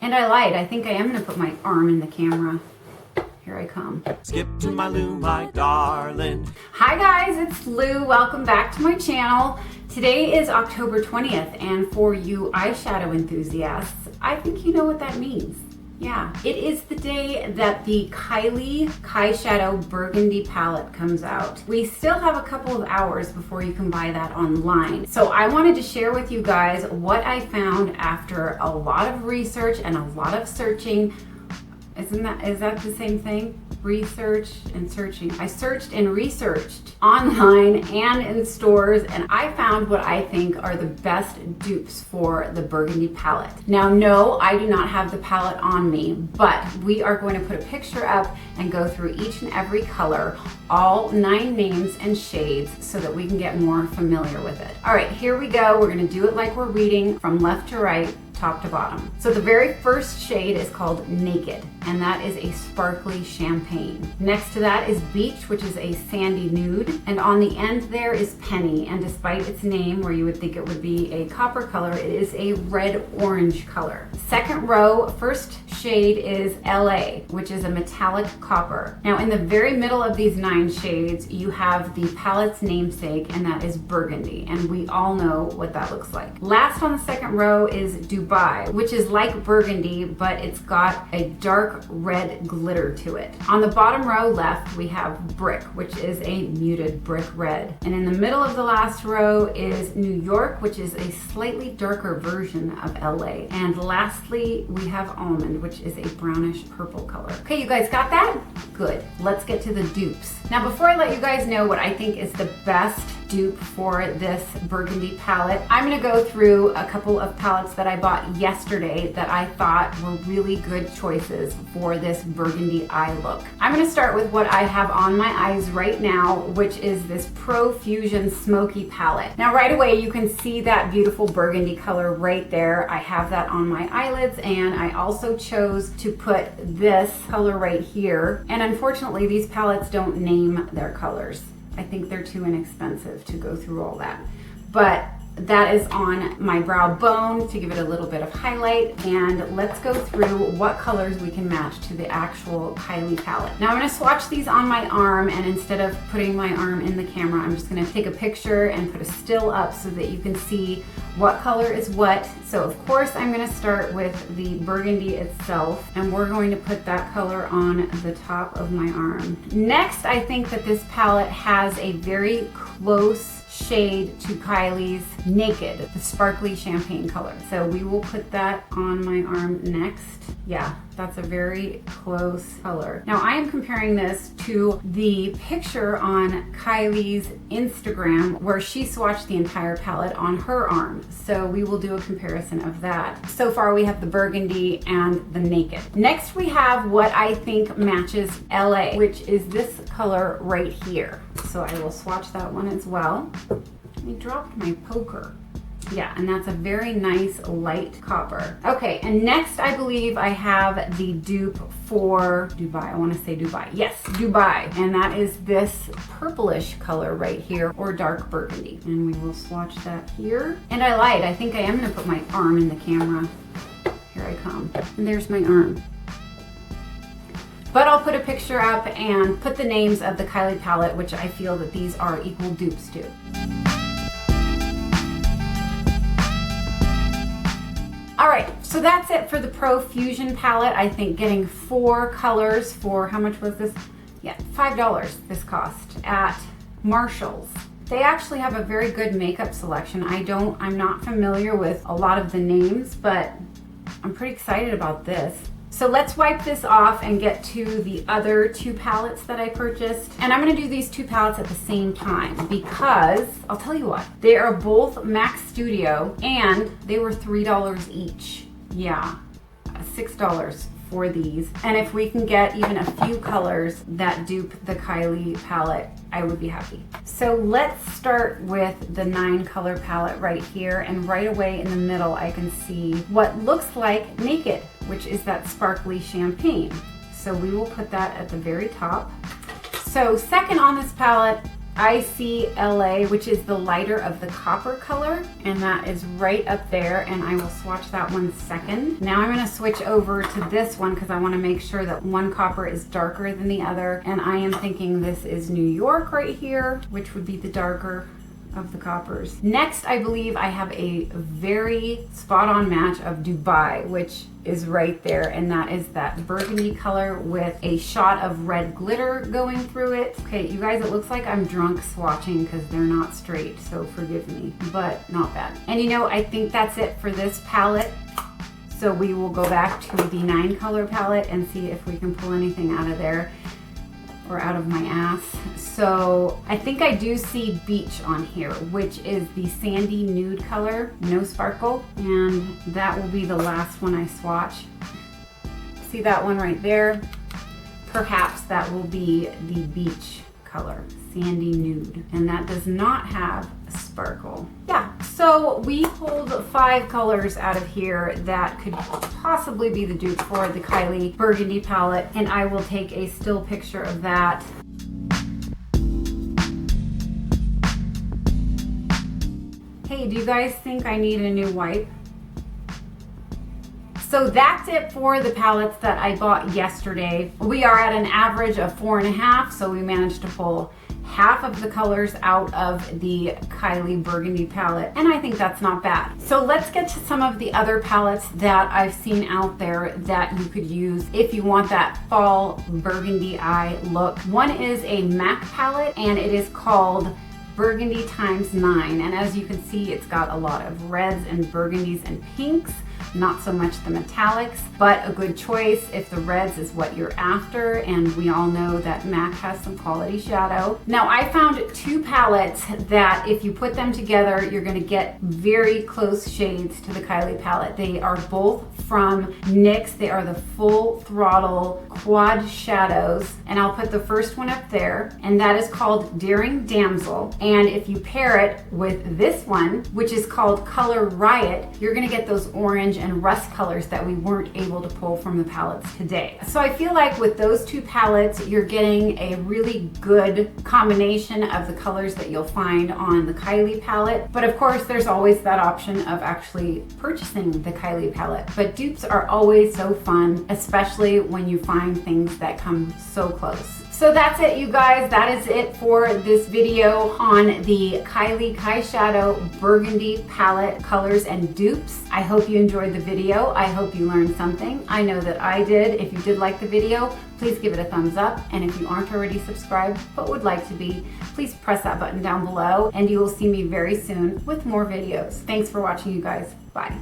And I lied. I think I am going to put my arm in the camera. Here I come. Skip2mylou, my darling. Hi guys, it's Lou. Welcome back to my channel. Today is October 20th, and for you eyeshadow enthusiasts, I think you know what that means. Yeah, it is the day that the KYLIE Eyeshadow Burgundy Palette comes out. We still have a couple of hours before you can buy that online. So I wanted to share with you guys what I found after a lot of research and a lot of searching. Is that the same thing? Research and searching. I searched and researched online and in stores, and I found what I think are the best dupes for the Burgundy palette. Now, no, I do not have the palette on me, but we are going to put a picture up and go through each and every color, all 9 names and shades, so that we can get more familiar with it. All right, here we go. We're going to do it like we're reading from left to right, top to bottom. So the very first shade is called Naked, and that is a sparkly champagne. Next to that is Beach, which is a sandy nude, and on the end there is Penny, and despite its name, where you would think it would be a copper color, it is a red-orange color. Second row, first shade is LA, which is a metallic copper. Now in the very middle of these 9 shades, you have the palette's namesake, and that is Burgundy, and we all know what that looks like. Last on the second row is Dubai, which is like Burgundy, but it's got a dark red glitter to it. On the bottom row left, we have Brick, which is a muted brick red. And in the middle of the last row is New York, which is a slightly darker version of LA. And lastly, we have Almond, which is a brownish purple color. Okay, you guys got that? Good. Let's get to the dupes. Now, before I let you guys know what I think is the best dupe for this Burgundy palette, I'm going to go through a couple of palettes that I bought yesterday that I thought were really good choices for this Burgundy eye look. I'm going to start with what I have on my eyes right now, which is this Pro Fusion Smoky palette. Now right away you can see that beautiful burgundy color right there. I have that on my eyelids, and I also chose to put this color right here, and unfortunately these palettes don't name their colors. I think they're too inexpensive to go through all that. But that is on my brow bone to give it a little bit of highlight. And let's go through what colors we can match to the actual KYLIE palette. Now I'm gonna swatch these on my arm, and instead of putting my arm in the camera, I'm just gonna take a picture and put a still up so that you can see what color is what. So of course I'm gonna start with the burgundy itself, and we're going to put that color on the top of my arm. Next, I think that this palette has a very close shade to KYLIE's Naked, the sparkly champagne color. So we will put that on my arm next. Yeah, that's a very close color. Now I am comparing this to the picture on KYLIE's Instagram where she swatched the entire palette on her arm. So we will do a comparison of that. So far we have the burgundy and the Naked. Next we have what I think matches LA, which is this color right here. So I will swatch that one as well. I dropped my poker. Yeah, and that's a very nice light copper. Okay, and next I believe I have the dupe for Dubai. I want to say Dubai. Yes, Dubai. And that is this purplish color right here, or dark burgundy. And we will swatch that here. And I lied. I think I am going to put my arm in the camera. Here I come. And there's my arm. But I'll put a picture up and put the names of the KYLIE palette, which I feel that these are equal dupes to. All right, so that's it for the Pro Fusion palette. I think getting 4 colors for, how much was this? Yeah, $5 this cost at Marshall's. They actually have a very good makeup selection. I'm not familiar with a lot of the names, but I'm pretty excited about this. So let's wipe this off and get to the other 2 palettes that I purchased. And I'm gonna do these 2 palettes at the same time because, I'll tell you what, they are both MAC Studio and they were $3 each. Yeah, $6 for these. And if we can get even a few colors that dupe the KYLIE palette, I would be happy. So let's start with the 9 color palette right here, and right away in the middle I can see what looks like Naked, which is that sparkly champagne. So we will put that at the very top. So second on this palette ICLA, which is the lighter of the copper color, and that is right up there, and I will swatch that one second. Now I'm gonna switch over to this one because I wanna make sure that one copper is darker than the other, and I am thinking this is New York right here, which would be the darker of the coppers. Next, I believe I have a very spot-on match of DUPES, which is right there, and that is that burgundy color with a shot of red glitter going through it. Okay, you guys, it looks like I'm drunk swatching because they're not straight, so forgive me, but not bad. And you know, I think that's it for this palette. So we will go back to the 9-color palette and see if we can pull anything out of there, or out of my ass. So I think I do see beach on here, which is the sandy nude color, no sparkle, and that will be the last one I swatch. See that one right there? Perhaps that will be the beach color, sandy nude, and that does not have a sparkle. Yeah, so we pulled 5 colors out of here that could possibly be the dupe for the KYLIE Burgundy Palette, and I will take a still picture of that. Hey, do you guys think I need a new wipe? So that's it for the palettes that I bought yesterday. We are at an average of 4.5, so we managed to pull half of the colors out of the KYLIE Burgundy palette, and I think that's not bad. So let's get to some of the other palettes that I've seen out there that you could use if you want that fall burgundy eye look. One is a MAC palette, and it is called Burgundy x9, and as you can see, it's got a lot of reds and burgundies and pinks. Not so much the metallics, but a good choice if the reds is what you're after, and we all know that MAC has some quality shadow. Now I found 2 palettes that if you put them together, you're gonna get very close shades to the KYLIE palette. They are both from NYX. They are the full throttle quad shadows, and I'll put the first one up there, and that is called Daring Damsel. And if you pair it with this one, which is called Color Riot, you're gonna get those orange and rust colors that we weren't able to pull from the palettes today. So I feel like with those 2 palettes, you're getting a really good combination of the colors that you'll find on the KYLIE palette. But of course, there's always that option of actually purchasing the KYLIE palette. But dupes are always so fun, especially when you find things that come so close. So that's it, you guys. That is it for this video on the KYLIE Eyeshadow Burgundy Palette colors and dupes. I hope you enjoyed the video. I hope you learned something. I know that I did. If you did like the video, please give it a thumbs up. And if you aren't already subscribed but would like to be, please press that button down below, and you will see me very soon with more videos. Thanks for watching, you guys. Bye.